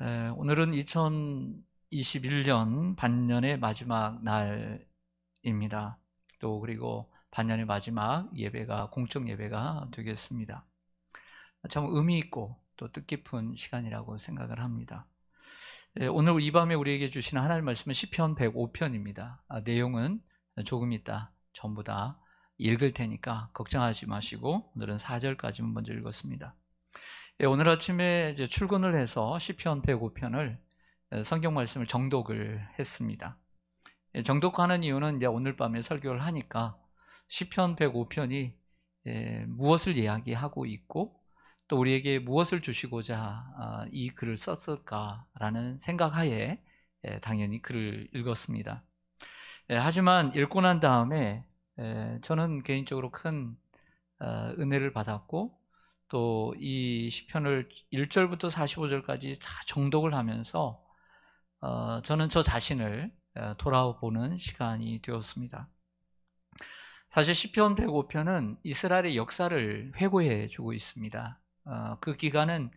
오늘은 2021년 반년의 마지막 날입니다. 또 그리고 반년의 마지막 예배가 공적 예배가 되겠습니다. 참 의미 있고 또 뜻깊은 시간이라고 생각을 합니다. 오늘 이 밤에 우리에게 주시는 하나님 말씀은 시편 105편입니다. 내용은 조금 있다 전부 다 읽을 테니까 걱정하지 마시고 오늘은 4절까지만 먼저 읽었습니다. 오늘 아침에 이제 출근을 해서 시편 105편을 성경 말씀을 정독을 했습니다. 정독하는 이유는 이제 오늘 밤에 설교를 하니까 시편 105편이 무엇을 이야기하고 있고 또 우리에게 무엇을 주시고자 이 글을 썼을까라는 생각하에 당연히 글을 읽었습니다. 하지만 읽고 난 다음에 저는 개인적으로 큰 은혜를 받았고 또 이 시편을 1절부터 45절까지 다 정독을 하면서 저는 저 자신을 돌아보는 시간이 되었습니다. 사실 시편 105편은 이스라엘의 역사를 회고해 주고 있습니다. 그 기간은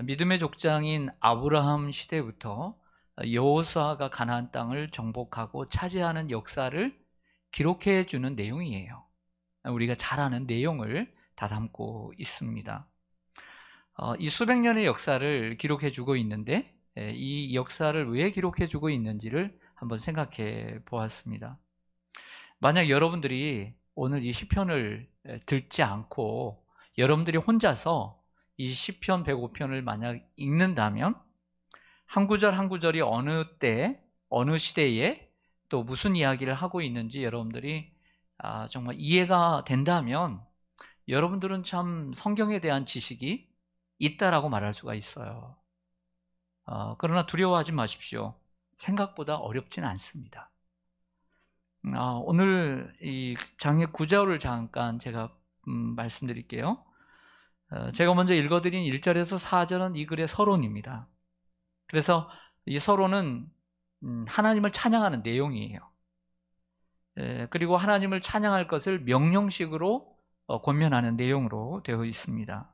믿음의 족장인 아브라함 시대부터 여호수아가 가나안 땅을 정복하고 차지하는 역사를 기록해 주는 내용이에요. 우리가 잘 아는 내용을 다 담고 있습니다. 이 수백 년의 역사를 기록해 주고 있는데 이 역사를 왜 기록해 주고 있는지를 한번 생각해 보았습니다. 만약 여러분들이 오늘 이 시편을 듣지 않고 여러분들이 혼자서 이 시편 105편을 만약 읽는다면 한 구절 한 구절이 어느 때 어느 시대에 또 무슨 이야기를 하고 있는지 여러분들이 정말 이해가 된다면 여러분들은 참 성경에 대한 지식이 있다라고 말할 수가 있어요. 그러나 두려워하지 마십시오. 생각보다 어렵진 않습니다. 오늘 이 장의 구절을 잠깐 제가 말씀드릴게요. 제가 먼저 읽어드린 1절에서 4절은 이 글의 서론입니다. 그래서 이 서론은 하나님을 찬양하는 내용이에요. 그리고 하나님을 찬양할 것을 명령식으로 권면하는 내용으로 되어 있습니다.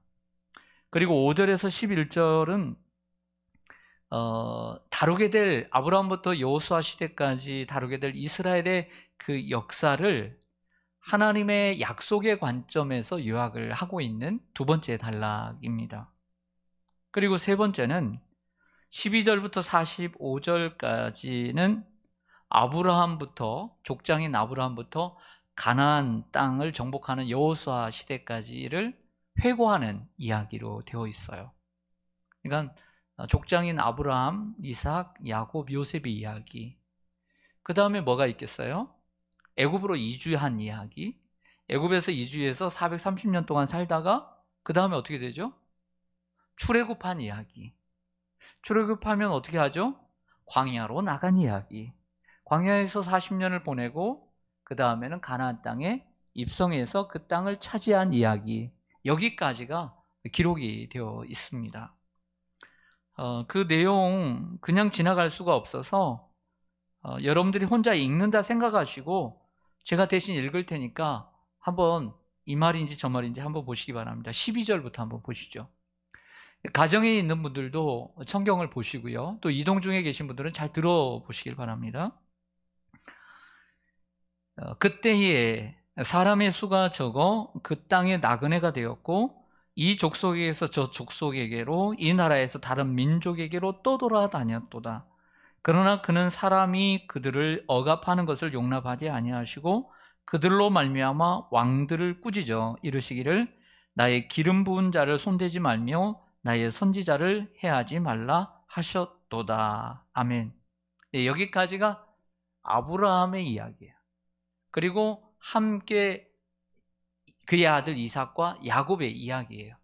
그리고 5절에서 11절은 다루게 될 아브라함부터 여호수아 시대까지 다루게 될 이스라엘의 그 역사를 하나님의 약속의 관점에서 요약을 하고 있는 두 번째 단락입니다. 그리고 세 번째는 12절부터 45절까지는 아브라함부터 족장인 아브라함부터 가나안 땅을 정복하는 여호수아 시대까지를 회고하는 이야기로 되어 있어요. 그러니까 족장인 아브라함, 이삭, 야곱, 요셉의 이야기. 그 다음에 뭐가 있겠어요? 애굽으로 이주한 이야기. 애굽에서 이주해서 430년 동안 살다가 그 다음에 어떻게 되죠? 출애굽한 이야기. 출애굽하면 어떻게 하죠? 광야로 나간 이야기. 광야에서 40년을 보내고 그 다음에는 가나안 땅에 입성해서 그 땅을 차지한 이야기. 여기까지가 기록이 되어 있습니다. 그 내용 그냥 지나갈 수가 없어서 여러분들이 혼자 읽는다 생각하시고 제가 대신 읽을 테니까 한번 이 말인지 저 말인지 한번 보시기 바랍니다. 12절부터 한번 보시죠. 가정에 있는 분들도 성경을 보시고요. 또 이동 중에 계신 분들은 잘 들어보시길 바랍니다. 그때에 사람의 수가 적어 그 땅에 나그네가 되었고 이 족속에서 저 족속에게로 이 나라에서 다른 민족에게로 떠돌아다녔도다. 그러나 그는 사람이 그들을 억압하는 것을 용납하지 아니하시고 그들로 말미암아 왕들을 꾸짖어 이르시기를 나의 기름 부은 자를 손대지 말며 나의 선지자를 해하지 말라 하셨도다. 아멘. 여기까지가 아브라함의 이야기예요. 그리고 함께 그의 아들 이삭과 야곱의 이야기예요.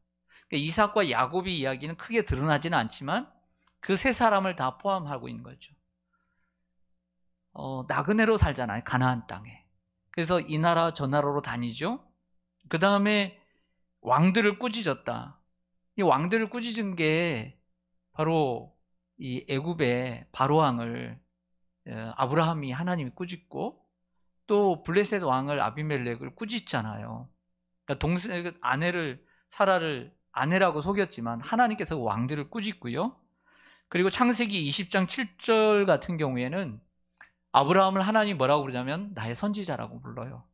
이삭과 야곱의 이야기는 크게 드러나지는 않지만 그 세 사람을 다 포함하고 있는 거죠. 나그네로 살잖아요. 가나안 땅에. 그래서 이 나라 저 나라로 다니죠. 그 다음에 왕들을 꾸짖었다. 이 왕들을 꾸짖은 게 바로 이 애굽의 바로왕을 아브라함이 하나님이 꾸짖고 또 블레셋 왕을 아비멜렉을 꾸짖잖아요. 그러니까 동생 아내를 사라를 아내라고 속였지만 하나님께서 왕들을 꾸짖고요. 그리고 창세기 20장 7절 같은 경우에는 아브라함을 하나님이 뭐라고 부르냐면 나의 선지자라고 불러요.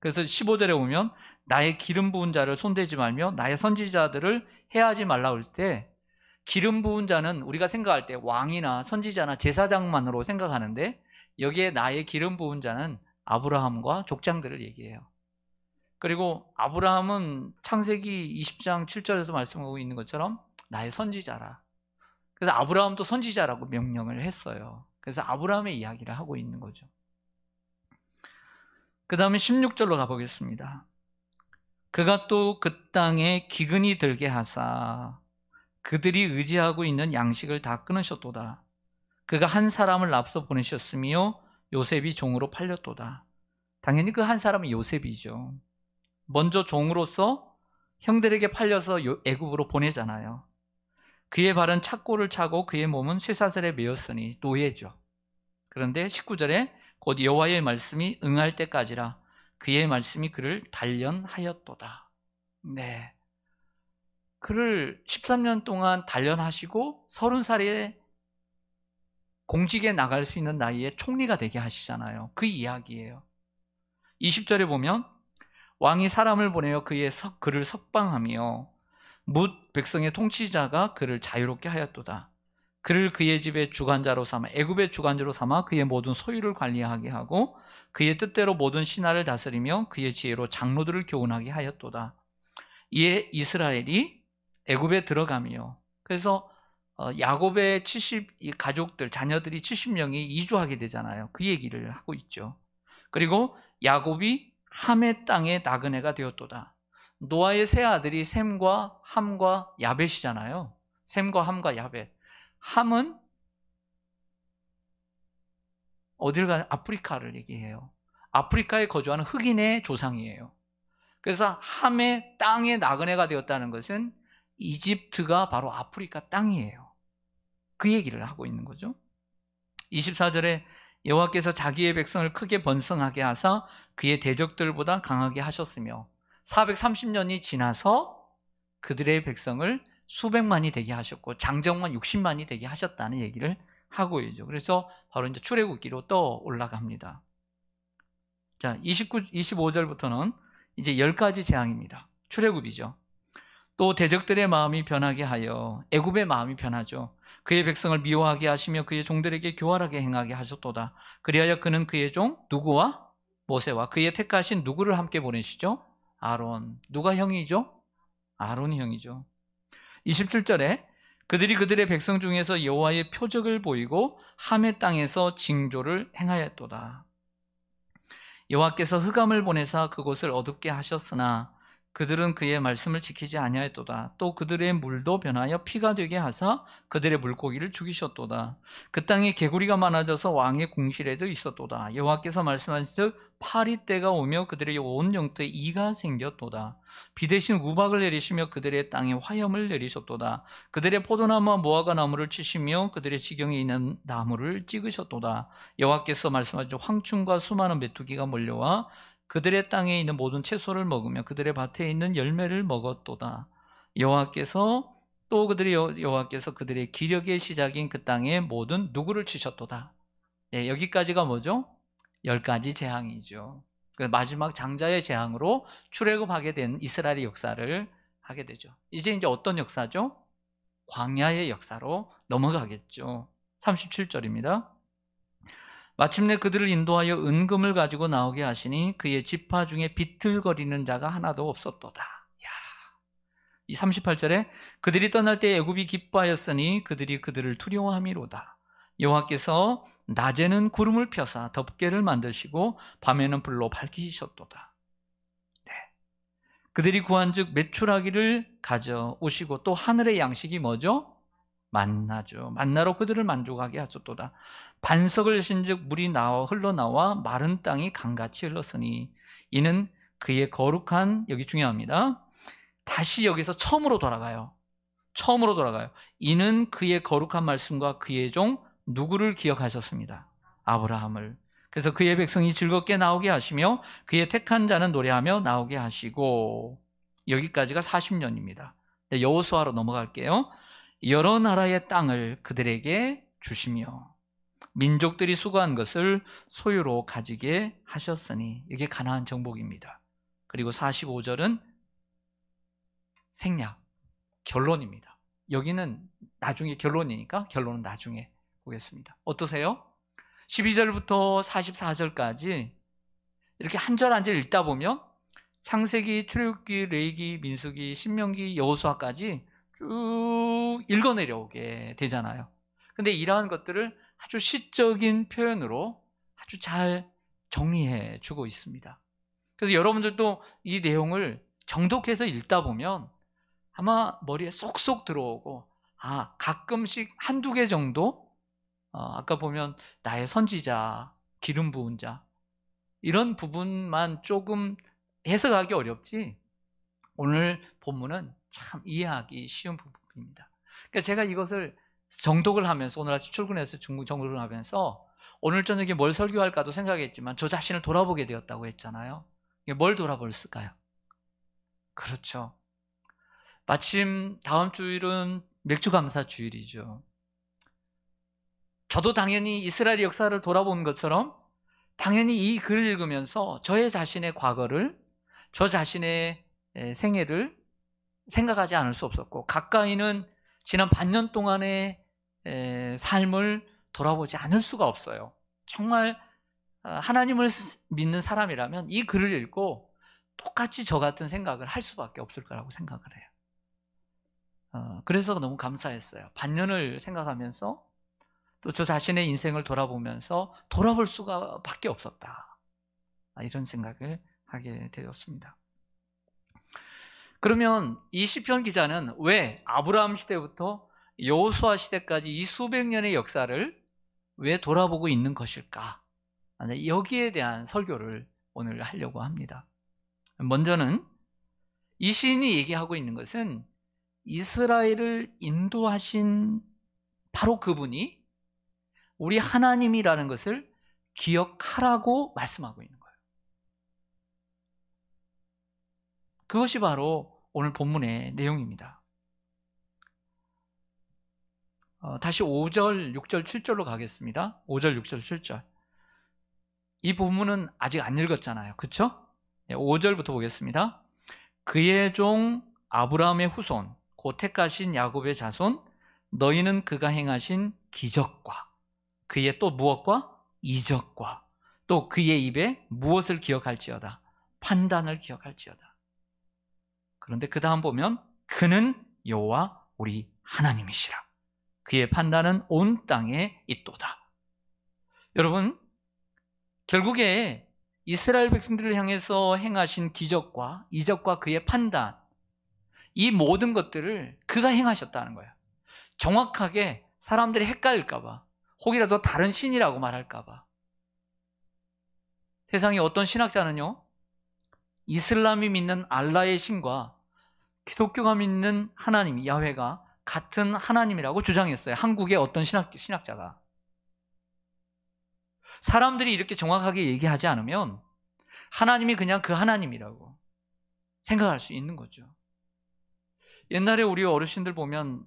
그래서 15절에 보면 나의 기름 부은 자를 손대지 말며 나의 선지자들을 해하지 말라고 할 때, 기름 부은 자는 우리가 생각할 때 왕이나 선지자나 제사장만으로 생각하는데, 여기에 나의 기름 부은 자는 아브라함과 족장들을 얘기해요. 그리고 아브라함은 창세기 20장 7절에서 말씀하고 있는 것처럼 나의 선지자라. 그래서 아브라함도 선지자라고 명령을 했어요. 그래서 아브라함의 이야기를 하고 있는 거죠. 그 다음에 16절로 가보겠습니다. 그가 또 그 땅에 기근이 들게 하사 그들이 의지하고 있는 양식을 다 끊으셨도다. 그가 한 사람을 앞서 보내셨으며 요셉이 종으로 팔렸도다. 당연히 그 한 사람은 요셉이죠. 먼저 종으로서 형들에게 팔려서 애굽으로 보내잖아요. 그의 발은 착고를 차고 그의 몸은 쇠사슬에 매였으니 노예죠. 그런데 19절에 곧 여호와의 말씀이 응할 때까지라 그의 말씀이 그를 단련하였도다. 네, 그를 13년 동안 단련하시고 30살에 공직에 나갈 수 있는 나이에 총리가 되게 하시잖아요. 그 이야기예요. 20절에 보면 왕이 사람을 보내어 그를 석방하며 뭇 백성의 통치자가 그를 자유롭게 하였도다. 그를 그의 집의 주관자로 삼아 애굽의 주관자로 삼아 그의 모든 소유를 관리하게 하고 그의 뜻대로 모든 신하를 다스리며 그의 지혜로 장로들을 교훈하게 하였도다. 이에 이스라엘이 애굽에 들어가며, 그래서 야곱의 가족들, 자녀들이 70명이 이주하게 되잖아요. 그 얘기를 하고 있죠. 그리고 야곱이 함의 땅의 나그네가 되었도다. 노아의 세 아들이 셈과 함과 야벳이잖아요. 셈과 함과 야벳. 함은 어딜 가냐? 아프리카를 얘기해요. 아프리카에 거주하는 흑인의 조상이에요. 그래서 함의 땅의 나그네가 되었다는 것은 이집트가 바로 아프리카 땅이에요. 그 얘기를 하고 있는 거죠. 24절에 여호와께서 자기의 백성을 크게 번성하게 하사 그의 대적들보다 강하게 하셨으며 430년이 지나서 그들의 백성을 수백만이 되게 하셨고 장정만 60만이 되게 하셨다는 얘기를 하고 있죠. 그래서 바로 이제 출애굽기로 또 올라갑니다. 자, 25절부터는 이제 10가지 재앙입니다. 출애굽이죠. 또 대적들의 마음이 변하게 하여 애굽의 마음이 변하죠. 그의 백성을 미워하게 하시며 그의 종들에게 교활하게 행하게 하셨도다. 그리하여 그는 그의 종 누구와 모세와 그의 택하신 누구를 함께 보내시죠? 아론. 누가 형이죠? 아론이 형이죠. 27절에 그들이 그들의 백성 중에서 여호와의 표적을 보이고 함의 땅에서 징조를 행하였도다. 여호와께서 흑암을 보내사 그곳을 어둡게 하셨으나 그들은 그의 말씀을 지키지 아니하였도다. 또 그들의 물도 변하여 피가 되게 하사 그들의 물고기를 죽이셨도다. 그 땅에 개구리가 많아져서 왕의 궁실에도 있었도다. 여호와께서 말씀하신즉 파리때가 오며 그들의 온 영토에 이가 생겼도다. 비 대신 우박을 내리시며 그들의 땅에 화염을 내리셨도다. 그들의 포도나무와 무화과 나무를 치시며 그들의 지경에 있는 나무를 찍으셨도다. 여호와께서 말씀하시죠. 황충과 수많은 메뚜기가 몰려와 그들의 땅에 있는 모든 채소를 먹으며 그들의 밭에 있는 열매를 먹었도다. 여호와께서 그들의 기력의 시작인 그 땅에 모든 누구를 치셨도다. 네, 여기까지가 뭐죠? 10가지 재앙이죠. 그 마지막 장자의 재앙으로 출애굽하게 된 이스라엘의 역사를 하게 되죠. 이제 어떤 역사죠? 광야의 역사로 넘어가겠죠. 37절입니다. 마침내 그들을 인도하여 은금을 가지고 나오게 하시니 그의 지파 중에 비틀거리는 자가 하나도 없었도다. 이 38절에 그들이 떠날 때 애굽이 기뻐하였으니 그들이 그들을 두려워함이로다. 여호와께서 낮에는 구름을 펴사 덮개를 만드시고 밤에는 불로 밝히셨도다. 네. 그들이 구한즉 메추라기를 가져오시고 또 하늘의 양식이 뭐죠? 만나죠. 만나로 그들을 만족하게 하셨도다. 반석을 여신즉 물이 흘러나와 마른 땅이 강같이 흘렀으니 이는 그의 거룩한, 여기 중요합니다. 다시 여기서 처음으로 돌아가요. 이는 그의 거룩한 말씀과 그의 종 누구를 기억하셨습니다. 아브라함을. 그래서 그의 백성이 즐겁게 나오게 하시며 그의 택한 자는 노래하며 나오게 하시고, 여기까지가 40년입니다. 여호수아로 넘어갈게요. 여러 나라의 땅을 그들에게 주시며 민족들이 수고한 것을 소유로 가지게 하셨으니, 이게 가나안 정복입니다. 그리고 45절은 생략, 결론입니다. 여기는 나중에 결론이니까 결론은 나중에 보겠습니다. 어떠세요? 12절부터 44절까지 이렇게 한 절 한 절 읽다 보면 창세기, 출애굽기, 레위기, 민수기, 신명기, 여호수아까지 쭉 읽어내려오게 되잖아요. 근데 이러한 것들을 아주 시적인 표현으로 아주 잘 정리해 주고 있습니다. 그래서 여러분들도 이 내용을 정독해서 읽다 보면 아마 머리에 쏙쏙 들어오고, 가끔씩 한두 개 정도, 아까 보면 나의 선지자, 기름 부은 자, 이런 부분만 조금 해석하기 어렵지, 오늘 본문은 참 이해하기 쉬운 부분입니다. 그러니까 제가 이것을 정독을 하면서, 오늘 아침 출근해서 정독을 하면서 오늘 저녁에 뭘 설교할까도 생각했지만 저 자신을 돌아보게 되었다고 했잖아요. 뭘 돌아볼까요? 그렇죠. 마침 다음 주일은 맥주감사 주일이죠. 저도 당연히 이스라엘 역사를 돌아본 것처럼 당연히 이 글을 읽으면서 저의 자신의 과거를, 저 자신의 생애를 생각하지 않을 수 없었고, 가까이는 지난 반년 동안의 삶을 돌아보지 않을 수가 없어요. 정말 하나님을 믿는 사람이라면 이 글을 읽고 똑같이 저 같은 생각을 할 수밖에 없을 거라고 생각을 해요. 그래서 너무 감사했어요. 반년을 생각하면서 또 저 자신의 인생을 돌아보면서 돌아볼 수가 밖에 없었다, 이런 생각을 하게 되었습니다. 그러면 이 시편 기자는 왜 아브라함 시대부터 여호수아 시대까지 이 수백 년의 역사를 왜 돌아보고 있는 것일까? 여기에 대한 설교를 오늘 하려고 합니다. 먼저는 이 시인이 얘기하고 있는 것은 이스라엘을 인도하신 바로 그분이 우리 하나님이라는 것을 기억하라고 말씀하고 있는 거예요. 그것이 바로 오늘 본문의 내용입니다. 다시 5절, 6절, 7절로 가겠습니다. 5절, 6절, 7절. 이 본문은 아직 안 읽었잖아요. 그렇죠? 5절부터 보겠습니다. 그의 종 아브라함의 후손, 곧 택하신 야곱의 자손, 너희는 그가 행하신 기적과 그의 또 무엇과 이적과 또 그의 입에 무엇을 기억할지어다, 판단을 기억할지어다. 그런데 그 다음 보면 그는 여호와 우리 하나님이시라. 그의 판단은 온 땅에 있도다. 여러분, 결국에 이스라엘 백성들을 향해서 행하신 기적과 이적과 그의 판단, 이 모든 것들을 그가 행하셨다는 거예요. 정확하게 사람들이 헷갈릴까 봐, 혹이라도 다른 신이라고 말할까 봐. 세상에 어떤 신학자는요, 이슬람이 믿는 알라의 신과 기독교가 믿는 하나님, 야훼가 같은 하나님이라고 주장했어요. 한국의 어떤 신학자가. 사람들이 이렇게 정확하게 얘기하지 않으면 하나님이 그냥 그 하나님이라고 생각할 수 있는 거죠. 옛날에 우리 어르신들 보면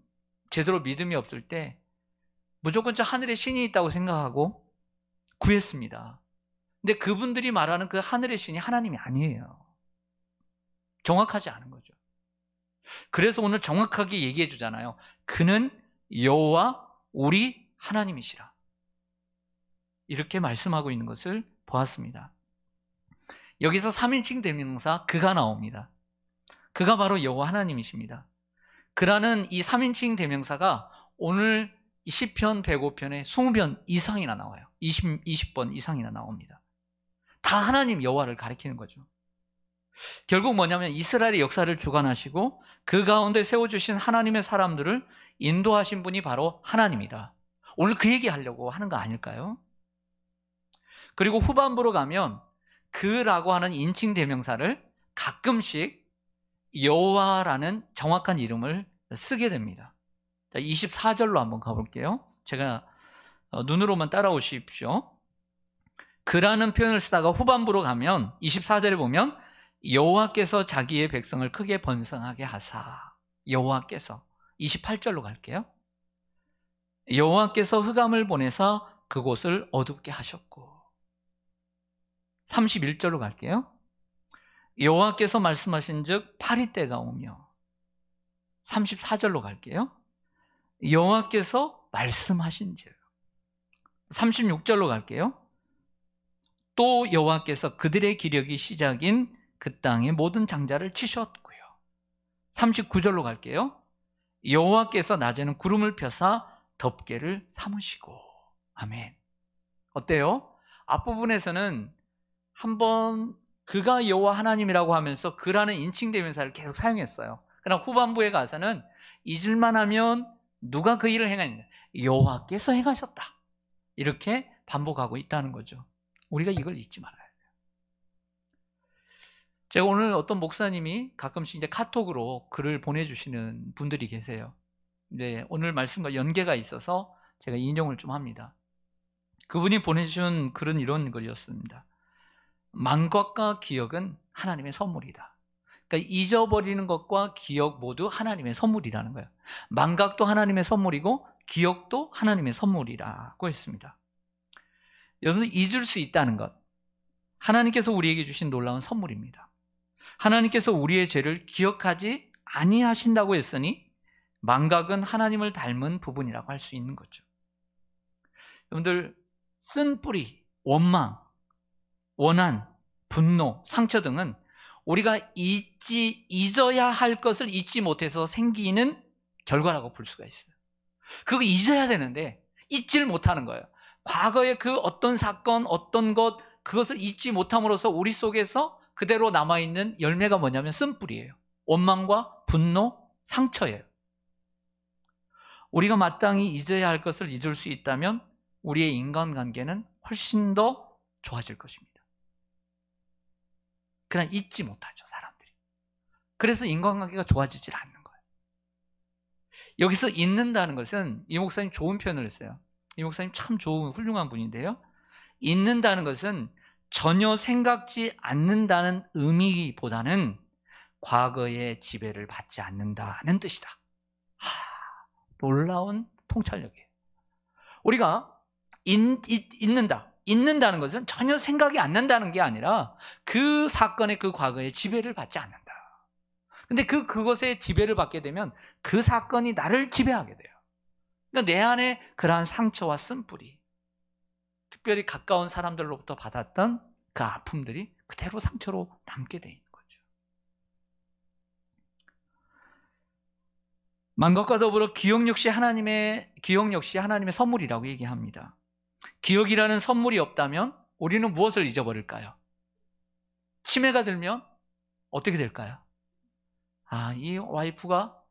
제대로 믿음이 없을 때 무조건 저 하늘에 신이 있다고 생각하고 구했습니다. 근데 그분들이 말하는 그 하늘의 신이 하나님이 아니에요. 정확하지 않은 거죠. 그래서 오늘 정확하게 얘기해 주잖아요. 그는 여호와 우리 하나님이시라. 이렇게 말씀하고 있는 것을 보았습니다. 여기서 3인칭 대명사 그가 나옵니다. 그가 바로 여호와 하나님이십니다. 그라는 이 3인칭 대명사가 오늘 시편 105편에 20편 이상이나 나와요. 20번 이상이나 나옵니다. 다 하나님 여호와를 가리키는 거죠. 결국 뭐냐면 이스라엘의 역사를 주관하시고 그 가운데 세워주신 하나님의 사람들을 인도하신 분이 바로 하나님이다. 오늘 그 얘기하려고 하는 거 아닐까요? 그리고 후반부로 가면 그라고 하는 인칭 대명사를 가끔씩 여호와라는 정확한 이름을 쓰게 됩니다. 24절로 한번 가볼게요. 제가 눈으로만 따라오십시오. 그라는 표현을 쓰다가 후반부로 가면 24절에 보면 여호와께서 자기의 백성을 크게 번성하게 하사, 여호와께서, 28절로 갈게요. 여호와께서 흑암을 보내사 그곳을 어둡게 하셨고. 31절로 갈게요. 여호와께서 말씀하신즉 파리때가 오며. 34절로 갈게요. 여호와께서 말씀하신즉. 36절로 갈게요. 또 여호와께서 그들의 기력이 시작인 그 땅의 모든 장자를 치셨고요. 39절로 갈게요. 여호와께서 낮에는 구름을 펴사 덮개를 삼으시고. 아멘. 어때요? 앞부분에서는 한번 그가 여호와 하나님이라고 하면서 그라는 인칭대명사를 계속 사용했어요. 그러나 후반부에 가서는 잊을만 하면 누가 그 일을 행하느냐? 여호와께서 행하셨다. 이렇게 반복하고 있다는 거죠. 우리가 이걸 잊지 말아야 돼요. 제가 오늘 어떤 목사님이 가끔씩 이제 카톡으로 글을 보내주시는 분들이 계세요. 네, 오늘 말씀과 연계가 있어서 제가 인용을 좀 합니다. 그분이 보내주신 글은 이런 글이었습니다. 망각과 기억은 하나님의 선물이다. 그러니까 잊어버리는 것과 기억 모두 하나님의 선물이라는 거예요. 망각도 하나님의 선물이고 기억도 하나님의 선물이라고 했습니다. 여러분, 잊을 수 있다는 것, 하나님께서 우리에게 주신 놀라운 선물입니다. 하나님께서 우리의 죄를 기억하지 아니하신다고 했으니 망각은 하나님을 닮은 부분이라고 할 수 있는 거죠. 여러분들, 쓴뿌리, 원망, 원한, 분노, 상처 등은 우리가 잊어야 할 것을 잊지 못해서 생기는 결과라고 볼 수가 있어요. 그거 잊어야 되는데 잊지를 못하는 거예요. 과거의 그 어떤 사건, 어떤 것, 그것을 잊지 못함으로써 우리 속에서 그대로 남아있는 열매가 뭐냐면 쓴뿌리예요. 원망과 분노, 상처예요. 우리가 마땅히 잊어야 할 것을 잊을 수 있다면 우리의 인간관계는 훨씬 더 좋아질 것입니다. 그냥 잊지 못하죠, 사람들이. 그래서 인간관계가 좋아지질 않는 거예요. 여기서 잊는다는 것은, 이 목사님 좋은 표현을 했어요. 이 목사님 참 좋은, 훌륭한 분인데요. 잊는다는 것은 전혀 생각지 않는다는 의미보다는 과거의 지배를 받지 않는다는 뜻이다. 놀라운 통찰력이에요. 우리가 잊는다는 것은 전혀 생각이 안 난다는 게 아니라 그 사건의 그 과거의 지배를 받지 않는다. 근데 그것의 지배를 받게 되면 그 사건이 나를 지배하게 돼요. 그러니까 내 안에 그러한 상처와 쓴뿌리, 특별히 가까운 사람들로부터 받았던 그 아픔들이 그대로 상처로 남게 돼 있는 거죠. 망각과 더불어 기억 역시 하나님의 선물이라고 얘기합니다. 기억이라는 선물이 없다면 우리는 무엇을 잊어버릴까요? 치매가 들면 어떻게 될까요? 이 와이프가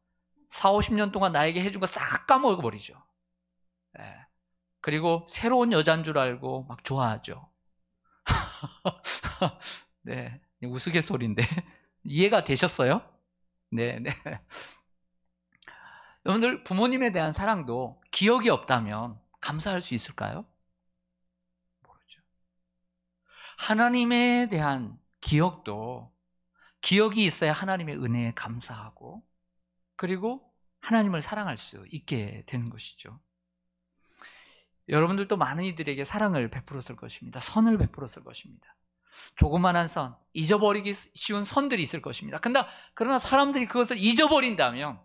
40-50년 동안 나에게 해준 거 싹 까먹어버리죠. 네. 그리고 새로운 여자인 줄 알고 막 좋아하죠. 네, 우스갯소리인데 이해가 되셨어요? 네. 여러분들, 부모님에 대한 사랑도 기억이 없다면 감사할 수 있을까요? 모르죠. 하나님에 대한 기억도 기억이 있어야 하나님의 은혜에 감사하고 그리고 하나님을 사랑할 수 있게 되는 것이죠. 여러분들도 많은 이들에게 사랑을 베풀었을 것입니다. 선을 베풀었을 것입니다. 조그만한 선, 잊어버리기 쉬운 선들이 있을 것입니다. 그러나 사람들이 그것을 잊어버린다면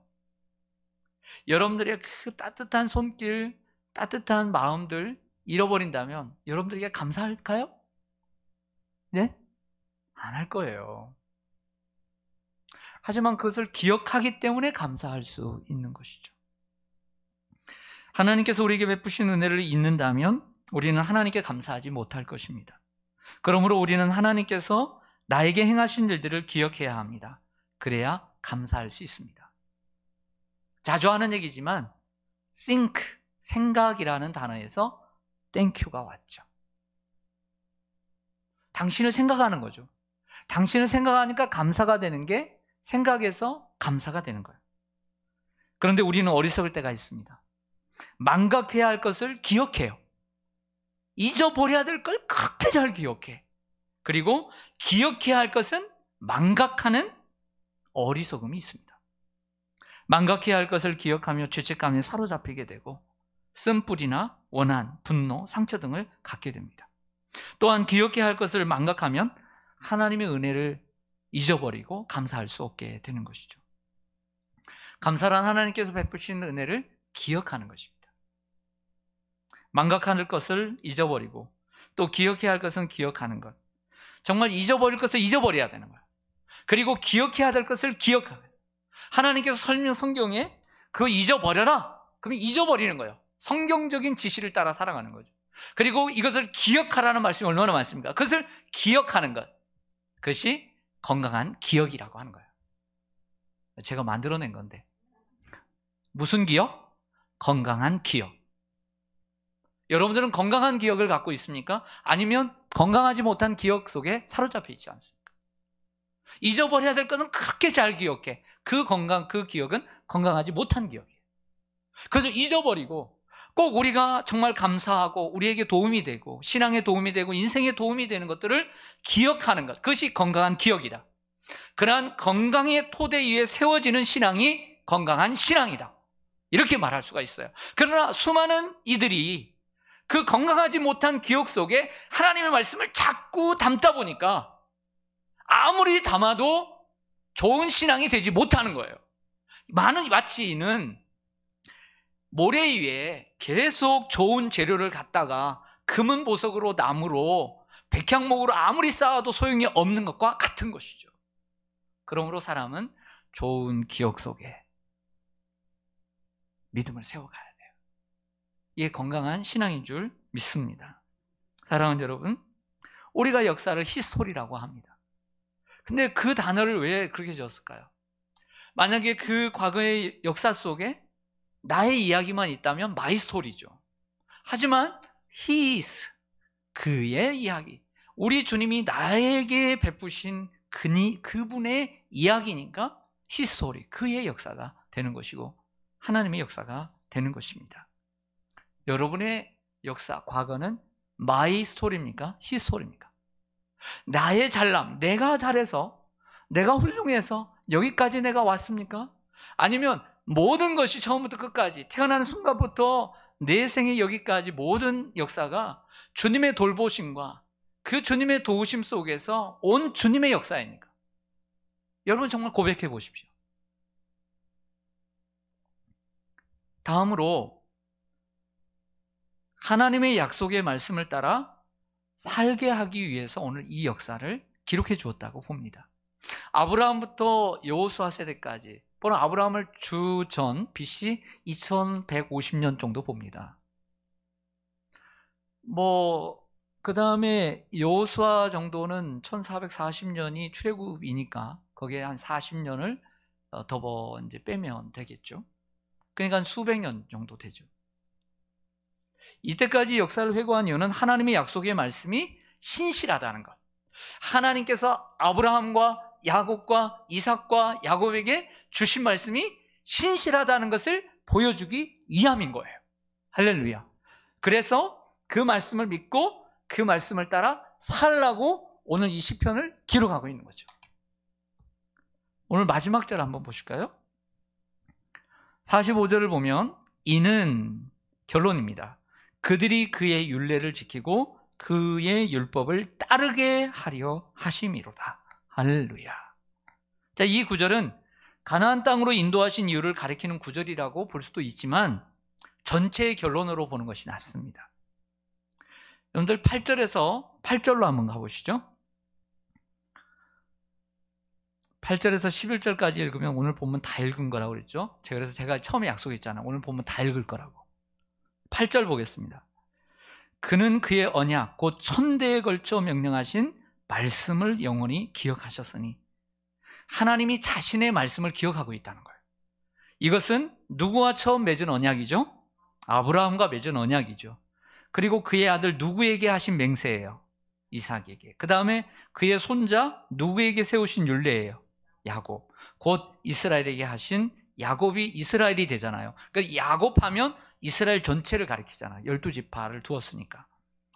여러분들의 그 따뜻한 손길, 따뜻한 마음들 잃어버린다면 여러분들에게 감사할까요? 네? 안 할 거예요. 하지만 그것을 기억하기 때문에 감사할 수 있는 것이죠. 하나님께서 우리에게 베푸신 은혜를 잊는다면 우리는 하나님께 감사하지 못할 것입니다. 그러므로 우리는 하나님께서 나에게 행하신 일들을 기억해야 합니다. 그래야 감사할 수 있습니다. 자주 하는 얘기지만 think, 생각이라는 단어에서 thank가 왔죠. 당신을 생각하는 거죠. 당신을 생각하니까 감사가 되는 게 생각에서 감사가 되는 거예요. 그런데 우리는 어리석을 때가 있습니다. 망각해야 할 것을 기억해요. 잊어버려야 될 걸 그렇게 잘 기억해. 그리고 기억해야 할 것은 망각하는 어리석음이 있습니다. 망각해야 할 것을 기억하며 죄책감에 사로잡히게 되고 쓴뿌리나 원한, 분노, 상처 등을 갖게 됩니다. 또한 기억해야 할 것을 망각하면 하나님의 은혜를 잊어버리고 감사할 수 없게 되는 것이죠. 감사란 하나님께서 베푸신 은혜를 기억하는 것입니다. 망각할 것을 잊어버리고 또 기억해야 할 것은 기억하는 것. 정말 잊어버릴 것을 잊어버려야 되는 거예요. 그리고 기억해야 될 것을 기억하는 거예요. 하나님께서 성경에 그거 잊어버려라. 그러면 잊어버리는 거예요. 성경적인 지시를 따라 살아가는 거죠. 그리고 이것을 기억하라는 말씀이 얼마나 많습니까? 그것을 기억하는 것. 그것이 건강한 기억이라고 하는 거예요. 제가 만들어낸 건데. 무슨 기억? 건강한 기억. 여러분들은 건강한 기억을 갖고 있습니까? 아니면 건강하지 못한 기억 속에 사로잡혀 있지 않습니까? 잊어버려야 될 것은 그렇게 잘 기억해. 그 기억은 건강하지 못한 기억이에요. 그래서 잊어버리고 꼭 우리가 정말 감사하고 우리에게 도움이 되고 신앙에 도움이 되고 인생에 도움이 되는 것들을 기억하는 것. 그것이 건강한 기억이다. 그러한 건강의 토대 위에 세워지는 신앙이 건강한 신앙이다. 이렇게 말할 수가 있어요. 그러나 수많은 이들이 그 건강하지 못한 기억 속에 하나님의 말씀을 자꾸 담다 보니까 아무리 담아도 좋은 신앙이 되지 못하는 거예요. 마치는 모래 위에 계속 좋은 재료를 갖다가 금은 보석으로 나무로 백향목으로 아무리 쌓아도 소용이 없는 것과 같은 것이죠. 그러므로 사람은 좋은 기억 속에 믿음을 세워가야 돼요. 이게 건강한 신앙인 줄 믿습니다. 사랑하는 여러분, 우리가 역사를 히스토리라고 합니다. 근데 그 단어를 왜 그렇게 지었을까요? 만약에 그 과거의 역사 속에 나의 이야기만 있다면 마이 스토리죠. 하지만 his, 그의 이야기, 우리 주님이 나에게 베푸신 그분의 이야기니까 히스토리, 그의 역사가 되는 것이고 하나님의 역사가 되는 것입니다. 여러분의 역사, 과거는 마이 스토리입니까? 히스토리입니까? 나의 잘남, 내가 잘해서, 내가 훌륭해서 여기까지 내가 왔습니까? 아니면 모든 것이 처음부터 끝까지 태어나는 순간부터 내 생에 여기까지 모든 역사가 주님의 돌보심과 그 주님의 도우심 속에서 온 주님의 역사입니까? 여러분 정말 고백해 보십시오. 다음으로 하나님의 약속의 말씀을 따라 살게 하기 위해서 오늘 이 역사를 기록해 주었다고 봅니다. 아브라함부터 여호수아 세대까지, 또는 아브라함을 주전 BC 2150년 정도 봅니다. 그 다음에 여호수아 정도는 1440년이 출애굽이니까 거기에 한 40년을 더 이제 빼면 되겠죠. 그러니까 수백 년 정도 되죠. 이때까지 역사를 회고한 이유는 하나님의 약속의 말씀이 신실하다는 것. 하나님께서 아브라함과 야곱과 이삭과 야곱에게 주신 말씀이 신실하다는 것을 보여주기 위함인 거예요. 할렐루야. 그래서 그 말씀을 믿고 그 말씀을 따라 살라고 오늘 이 시편을 기록하고 있는 거죠. 오늘 마지막 절 한번 보실까요? 45절을 보면 이는 결론입니다. 그들이 그의 율례를 지키고 그의 율법을 따르게 하려 하심이로다. 할렐루야. 자, 이 구절은 가나안 땅으로 인도하신 이유를 가리키는 구절이라고 볼 수도 있지만 전체의 결론으로 보는 것이 낫습니다. 여러분들 8절로 한번 가보시죠. 8절에서 11절까지 읽으면 오늘 본문 다 읽은 거라고 그랬죠. 그래서 제가 처음에 약속했잖아요. 오늘 본문 다 읽을 거라고. 8절 보겠습니다. 그는 그의 언약 곧 천대에 걸쳐 명령하신 말씀을 영원히 기억하셨으니, 하나님이 자신의 말씀을 기억하고 있다는 거예요. 이것은 누구와 처음 맺은 언약이죠? 아브라함과 맺은 언약이죠. 그리고 그의 아들 누구에게 하신 맹세예요? 이삭에게. 그 다음에 그의 손자 누구에게 세우신 율례예요? 야곱. 곧 이스라엘에게 하신, 야곱이 이스라엘이 되잖아요. 그러니까 야곱하면 이스라엘 전체를 가리키잖아요. 12지파를 두었으니까.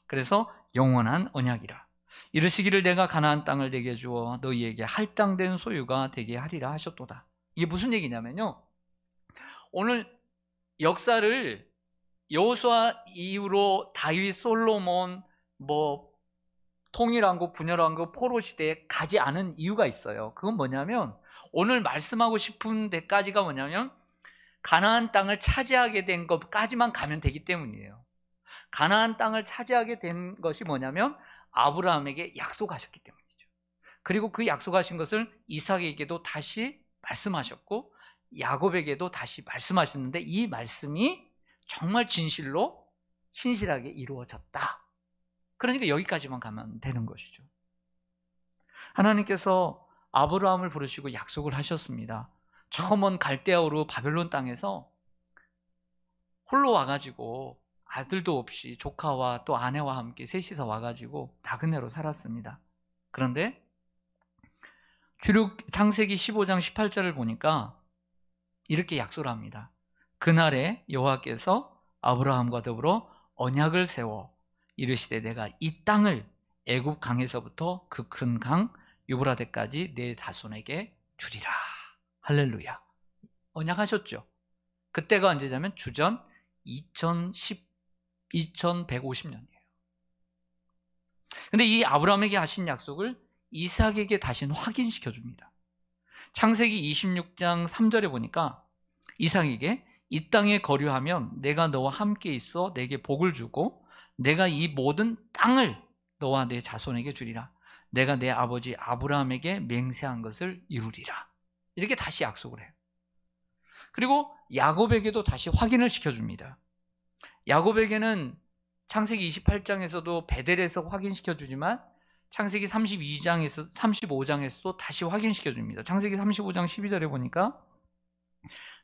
그래서 영원한 언약이라. 이르시기를 내가 가나안 땅을 내게 주어 너희에게 할당된 소유가 되게 하리라 하셨도다. 이게 무슨 얘기냐면요, 오늘 역사를 여호수아 이후로 다윗, 솔로몬, 통일왕국, 분열왕국, 포로 시대에 가지 않은 이유가 있어요. 그건 뭐냐면 오늘 말씀하고 싶은 데까지가 뭐냐면 가나안 땅을 차지하게 된 것까지만 가면 되기 때문이에요. 가나안 땅을 차지하게 된 것이 뭐냐면 아브라함에게 약속하셨기 때문이죠. 그리고 그 약속하신 것을 이삭에게도 다시 말씀하셨고 야곱에게도 다시 말씀하셨는데 이 말씀이 정말 진실로 신실하게 이루어졌다. 그러니까 여기까지만 가면 되는 것이죠. 하나님께서 아브라함을 부르시고 약속을 하셨습니다. 저 먼 갈대아우르 바벨론 땅에서 홀로 와가지고 아들도 없이 조카와 또 아내와 함께 셋이서 와가지고 나그네로 살았습니다. 그런데 창세기 15장 18절을 보니까 이렇게 약속을 합니다. 그날에 여호와께서 아브라함과 더불어 언약을 세워 이르시되 내가 이 땅을 애굽 강에서부터 그 큰 강 유브라데까지 내 자손에게 주리라. 할렐루야. 언약하셨죠. 그때가 언제냐면 주전 2150년이에요. 근데 이 아브라함에게 하신 약속을 이삭에게 다시 확인시켜 줍니다. 창세기 26장 3절에 보니까 이삭에게 이 땅에 거류하면 내가 너와 함께 있어 내게 복을 주고 내가 이 모든 땅을 너와 내 자손에게 주리라. 내가 내 아버지 아브라함에게 맹세한 것을 이루리라. 이렇게 다시 약속을 해요. 그리고 야곱에게도 다시 확인을 시켜줍니다. 야곱에게는 창세기 28장에서도 베델에서 확인시켜주지만 창세기 35장에서도 다시 확인시켜줍니다. 창세기 35장 12절에 보니까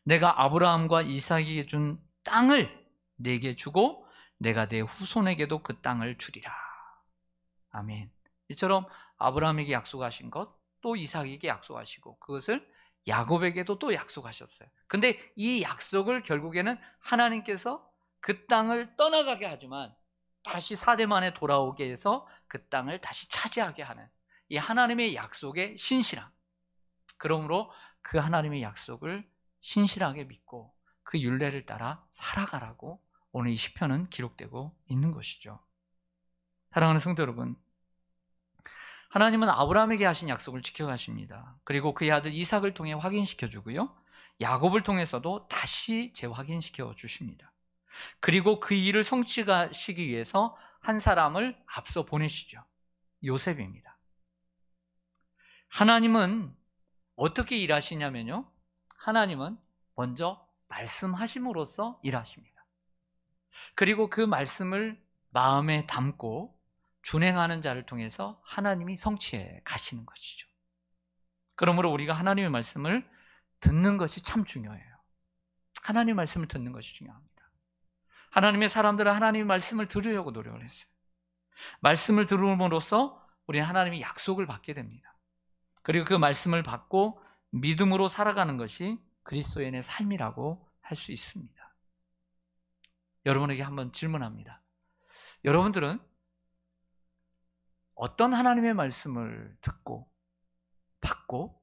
내가 아브라함과 이삭에게 준 땅을 내게 주고 내가 내 후손에게도 그 땅을 주리라. 아멘. 이처럼 아브라함에게 약속하신 것, 또 이삭에게 약속하시고 그것을 야곱에게도 또 약속하셨어요. 근데 이 약속을 결국에는 하나님께서 그 땅을 떠나가게 하지만 다시 4대 만에 돌아오게 해서 그 땅을 다시 차지하게 하는 이 하나님의 약속의 신실함. 그러므로 그 하나님의 약속을 신실하게 믿고 그 율례를 따라 살아가라고 오늘 이 시편은 기록되고 있는 것이죠. 사랑하는 성도 여러분, 하나님은 아브라함에게 하신 약속을 지켜가십니다. 그리고 그의 아들 이삭을 통해 확인시켜 주고요, 야곱을 통해서도 다시 재확인시켜 주십니다. 그리고 그 일을 성취하시기 위해서 한 사람을 앞서 보내시죠. 요셉입니다. 하나님은 어떻게 일하시냐면요, 하나님은 먼저 말씀하심으로써 일하십니다. 그리고 그 말씀을 마음에 담고 준행하는 자를 통해서 하나님이 성취해 가시는 것이죠. 그러므로 우리가 하나님의 말씀을 듣는 것이 참 중요해요. 하나님의 말씀을 듣는 것이 중요합니다. 하나님의 사람들은 하나님의 말씀을 들으려고 노력을 했어요. 말씀을 들음으로써 우리는 하나님의 약속을 받게 됩니다. 그리고 그 말씀을 받고 믿음으로 살아가는 것이 그리스도인의 삶이라고 할 수 있습니다. 여러분에게 한번 질문합니다. 여러분들은 어떤 하나님의 말씀을 듣고 받고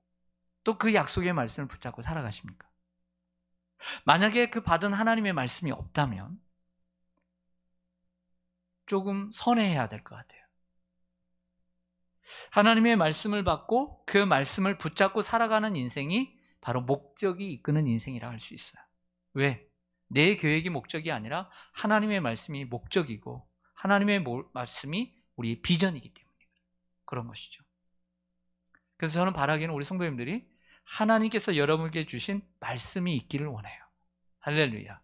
또 그 약속의 말씀을 붙잡고 살아가십니까? 만약에 그 받은 하나님의 말씀이 없다면 조금 선회해야 될 것 같아요. 하나님의 말씀을 받고 그 말씀을 붙잡고 살아가는 인생이 바로 목적이 이끄는 인생이라 할 수 있어요. 왜? 내 계획이 목적이 아니라 하나님의 말씀이 목적이고 하나님의 말씀이 우리의 비전이기 때문에 그런 것이죠. 그래서 저는 바라기는 우리 성도님들이 하나님께서 여러분에게 주신 말씀이 있기를 원해요. 할렐루야.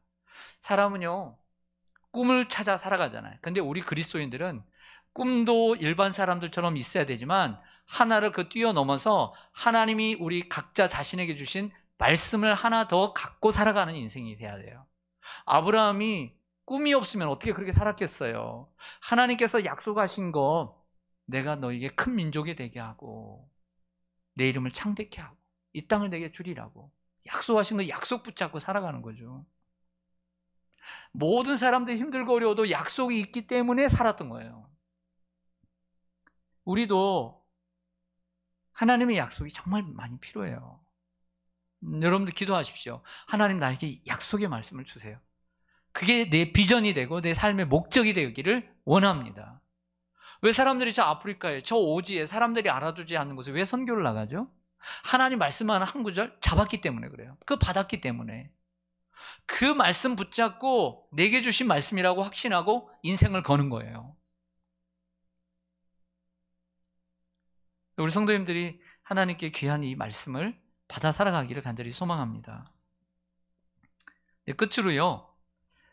사람은요, 꿈을 찾아 살아가잖아요. 근데 우리 그리스도인들은 꿈도 일반 사람들처럼 있어야 되지만 하나를 뛰어넘어서 하나님이 우리 각자 자신에게 주신 말씀을 하나 더 갖고 살아가는 인생이 돼야 돼요. 아브라함이 꿈이 없으면 어떻게 그렇게 살았겠어요? 하나님께서 약속하신 거, 내가 너에게 큰 민족이 되게 하고 내 이름을 창대케 하고 이 땅을 내게 주리라고 약속하신 거 약속 붙잡고 살아가는 거죠. 모든 사람들이 힘들고 어려워도 약속이 있기 때문에 살았던 거예요. 우리도 하나님의 약속이 정말 많이 필요해요. 여러분들 기도하십시오. 하나님 나에게 약속의 말씀을 주세요. 그게 내 비전이 되고 내 삶의 목적이 되기를 원합니다. 왜 사람들이 저 아프리카에, 저 오지에 사람들이 알아두지 않는 곳에 왜 선교를 나가죠? 하나님 말씀만 한 구절 잡았기 때문에 그래요. 그거 받았기 때문에. 그 말씀 붙잡고 내게 주신 말씀이라고 확신하고 인생을 거는 거예요. 우리 성도님들이 하나님께 귀한 이 말씀을 받아 살아가기를 간절히 소망합니다. 끝으로요,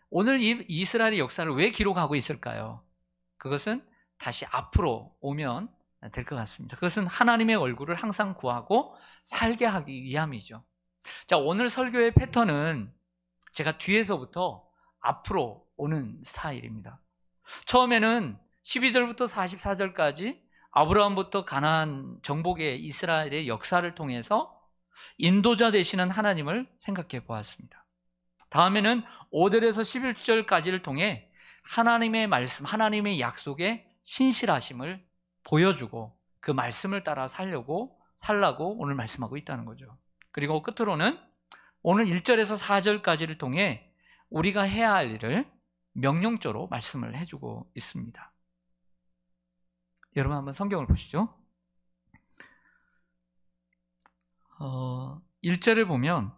오늘 이 이스라엘의 역사를 왜 기록하고 있을까요? 그것은 다시 앞으로 오면 될 것 같습니다. 그것은 하나님의 얼굴을 항상 구하고 살게 하기 위함이죠. 자, 오늘 설교의 패턴은 제가 뒤에서부터 앞으로 오는 스타일입니다. 처음에는 12절부터 44절까지 아브라함부터 가나안 정복의 이스라엘의 역사를 통해서 인도자 되시는 하나님을 생각해 보았습니다. 다음에는 5절에서 11절까지를 통해 하나님의 말씀, 하나님의 약속의 신실하심을 보여주고 그 말씀을 따라 살라고 오늘 말씀하고 있다는 거죠. 그리고 끝으로는 오늘 1절에서 4절까지를 통해 우리가 해야 할 일을 명령조로 말씀을 해주고 있습니다. 여러분 한번 성경을 보시죠. 1절을 보면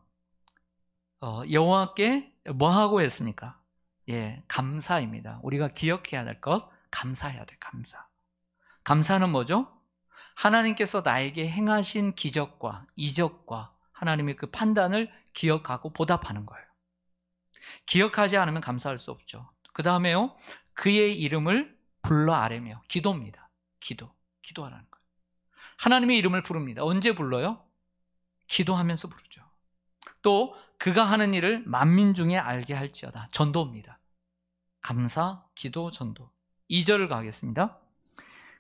여호와께 뭐 하고 했습니까? 예, 감사입니다. 우리가 기억해야 될 것, 감사해야 돼, 감사. 감사는 뭐죠? 하나님께서 나에게 행하신 기적과 이적과 하나님의 그 판단을 기억하고 보답하는 거예요. 기억하지 않으면 감사할 수 없죠. 그 다음에요, 그의 이름을 불러 아뢰며, 기도입니다. 기도하라는 거예요. 하나님의 이름을 부릅니다. 언제 불러요? 기도하면서 부르죠. 또 그가 하는 일을 만민 중에 알게 할지어다. 전도입니다. 감사, 기도, 전도. 2절을 가겠습니다.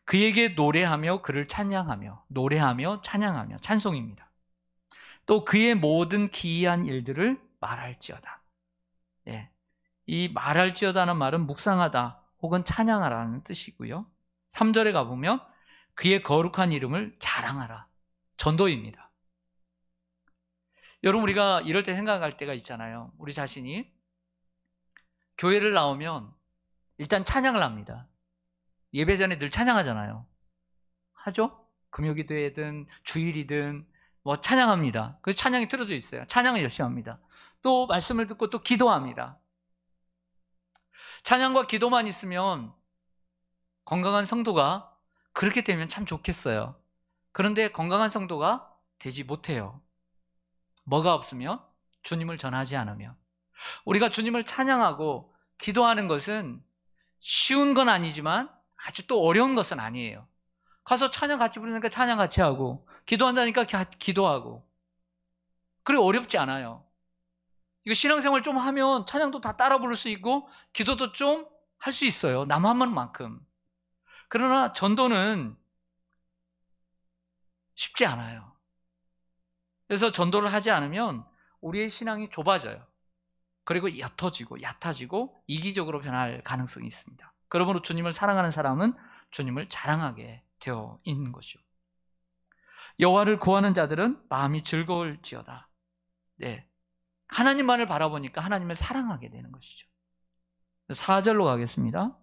그에게 노래하며 그를 찬양하며, 노래하며 찬양하며, 찬송입니다. 또 그의 모든 기이한 일들을 말할지어다. 예, 이 말할지어다는 말은 묵상하다 혹은 찬양하라는 뜻이고요. 3절에 가보면 그의 거룩한 이름을 자랑하라. 전도입니다. 여러분, 우리가 이럴 때 생각할 때가 있잖아요. 우리 자신이 교회를 나오면 일단 찬양을 합니다. 예배 전에 늘 찬양하잖아요. 하죠? 금요기도회든 주일이든 뭐 찬양합니다. 그 찬양이 틀어져 있어요. 찬양을 열심히 합니다. 또 말씀을 듣고 또 기도합니다. 찬양과 기도만 있으면 건강한 성도가 그렇게 되면 참 좋겠어요. 그런데 건강한 성도가 되지 못해요. 뭐가 없으면? 주님을 전하지 않으면. 우리가 주님을 찬양하고 기도하는 것은 쉬운 건 아니지만 아주 또 어려운 것은 아니에요. 가서 찬양 같이 부르니까 찬양 같이 하고, 기도한다니까 기도하고. 그래, 어렵지 않아요. 이거 신앙생활 좀 하면 찬양도 다 따라 부를 수 있고 기도도 좀 할 수 있어요. 남 한 번만큼. 그러나 전도는 쉽지 않아요. 그래서 전도를 하지 않으면 우리의 신앙이 좁아져요. 그리고 얕아지고 이기적으로 변할 가능성이 있습니다. 그러므로 주님을 사랑하는 사람은 주님을 자랑하게 되어 있는 것이죠. 여호와를 구하는 자들은 마음이 즐거울지어다. 네, 하나님만을 바라보니까 하나님을 사랑하게 되는 것이죠. 4절로 가겠습니다.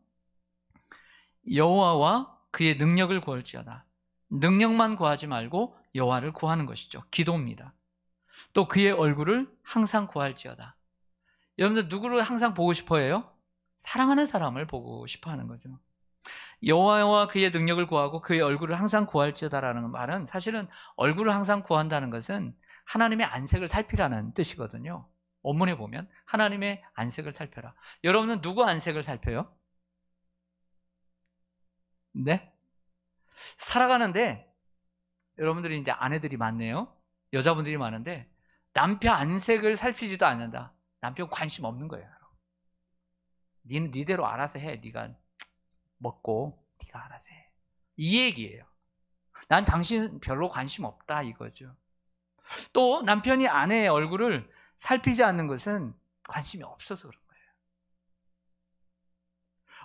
여호와와 그의 능력을 구할지어다. 능력만 구하지 말고 여호와를 구하는 것이죠. 기도입니다. 또 그의 얼굴을 항상 구할지어다. 여러분들 누구를 항상 보고 싶어 해요? 사랑하는 사람을 보고 싶어 하는 거죠. 여호와와 그의 능력을 구하고 그의 얼굴을 항상 구할지어다라는 말은 사실은 얼굴을 항상 구한다는 것은 하나님의 안색을 살피라는 뜻이거든요. 원문에 보면 하나님의 안색을 살펴라. 여러분은 누구 안색을 살펴요? 네? 살아가는데 여러분들이 이제 아내들이 많네요. 여자분들이 많은데 남편 안색을 살피지도 않는다. 남편 관심 없는 거예요. 니는 니대로 알아서 해. 네가 먹고 네가 알아서 해. 이 얘기예요. 난 당신 별로 관심 없다 이거죠. 또 남편이 아내의 얼굴을 살피지 않는 것은 관심이 없어서 그런 거예요.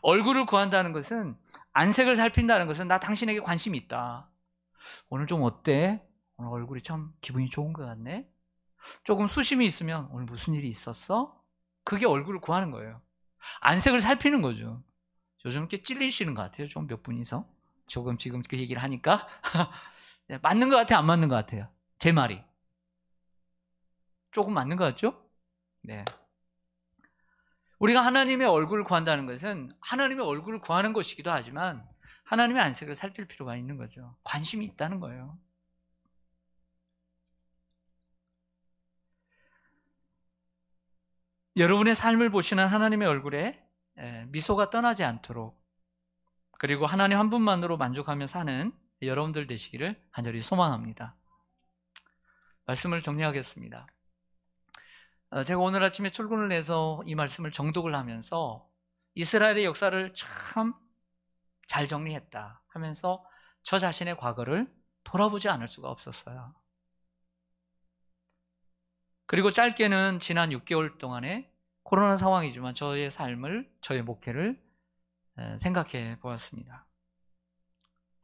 얼굴을 구한다는 것은, 안색을 살핀다는 것은 나 당신에게 관심이 있다. 오늘 좀 어때? 오늘 얼굴이 참 기분이 좋은 것 같네? 조금 수심이 있으면 오늘 무슨 일이 있었어? 그게 얼굴을 구하는 거예요. 안색을 살피는 거죠. 요즘 꽤 찔리시는 것 같아요. 좀 몇 분이서. 조금 지금 그 얘기를 하니까. 네, 맞는 것 같아요? 안 맞는 것 같아요? 제 말이. 조금 맞는 것 같죠? 네. 우리가 하나님의 얼굴을 구한다는 것은 하나님의 얼굴을 구하는 것이기도 하지만 하나님의 안색을 살필 필요가 있는 거죠. 관심이 있다는 거예요. 여러분의 삶을 보시는 하나님의 얼굴에 미소가 떠나지 않도록, 그리고 하나님 한 분만으로 만족하며 사는 여러분들 되시기를 간절히 소망합니다. 말씀을 정리하겠습니다. 제가 오늘 아침에 출근을 해서 이 말씀을 정독을 하면서 이스라엘의 역사를 참 잘 정리했다 하면서 저 자신의 과거를 돌아보지 않을 수가 없었어요. 그리고 짧게는 지난 6개월 동안의 코로나 상황이지만 저의 삶을, 저의 목회를 생각해 보았습니다.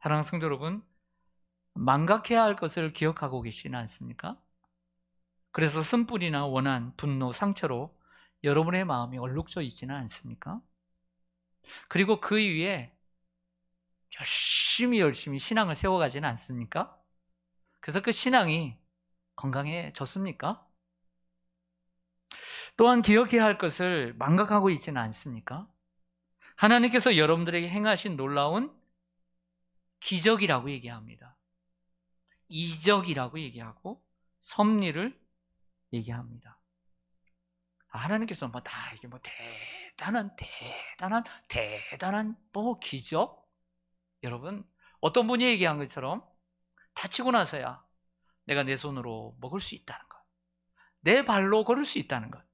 사랑하는 성도 여러분, 망각해야 할 것을 기억하고 계시지 않습니까? 그래서 쓴뿌리나 원한, 분노, 상처로 여러분의 마음이 얼룩져 있지는 않습니까? 그리고 그 위에 열심히 신앙을 세워가지는 않습니까? 그래서 그 신앙이 건강해졌습니까? 또한 기억해야 할 것을 망각하고 있지는 않습니까? 하나님께서 여러분들에게 행하신 놀라운 기적이라고 얘기합니다. 이적이라고 얘기하고 섭리를 얘기합니다. 하나님께서 다 이게 대단한 기적? 여러분, 어떤 분이 얘기한 것처럼 다치고 나서야 내가 내 손으로 먹을 수 있다는 것, 내 발로 걸을 수 있다는 것,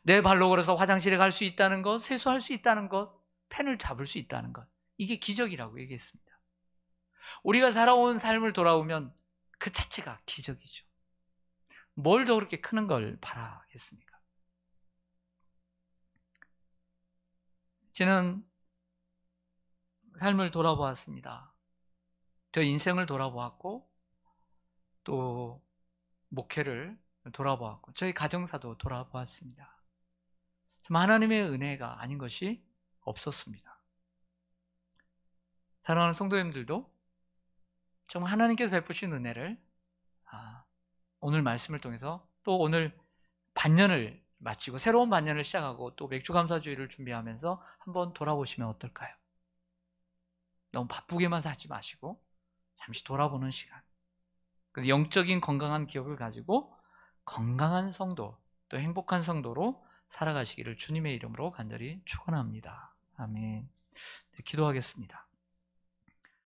내 발로 걸어서 화장실에 갈 수 있다는 것, 세수할 수 있다는 것, 펜을 잡을 수 있다는 것, 이게 기적이라고 얘기했습니다. 우리가 살아온 삶을 돌아보면 그 자체가 기적이죠. 뭘 더 그렇게 크는 걸 바라겠습니까? 저는 삶을 돌아보았습니다. 저 인생을 돌아보았고 또 목회를 돌아보았고 저희 가정사도 돌아보았습니다. 하나님의 은혜가 아닌 것이 없었습니다. 사랑하는 성도님들도 정말 하나님께서 베푸신 은혜를 오늘 말씀을 통해서 또 오늘 반년을 마치고 새로운 반년을 시작하고 또 맥주감사주의를 준비하면서 한번 돌아보시면 어떨까요? 너무 바쁘게만 살지 마시고 잠시 돌아보는 시간, 영적인 건강한 기억을 가지고 건강한 성도, 또 행복한 성도로 살아가시기를 주님의 이름으로 간절히 축원합니다. 아멘. 네, 기도하겠습니다.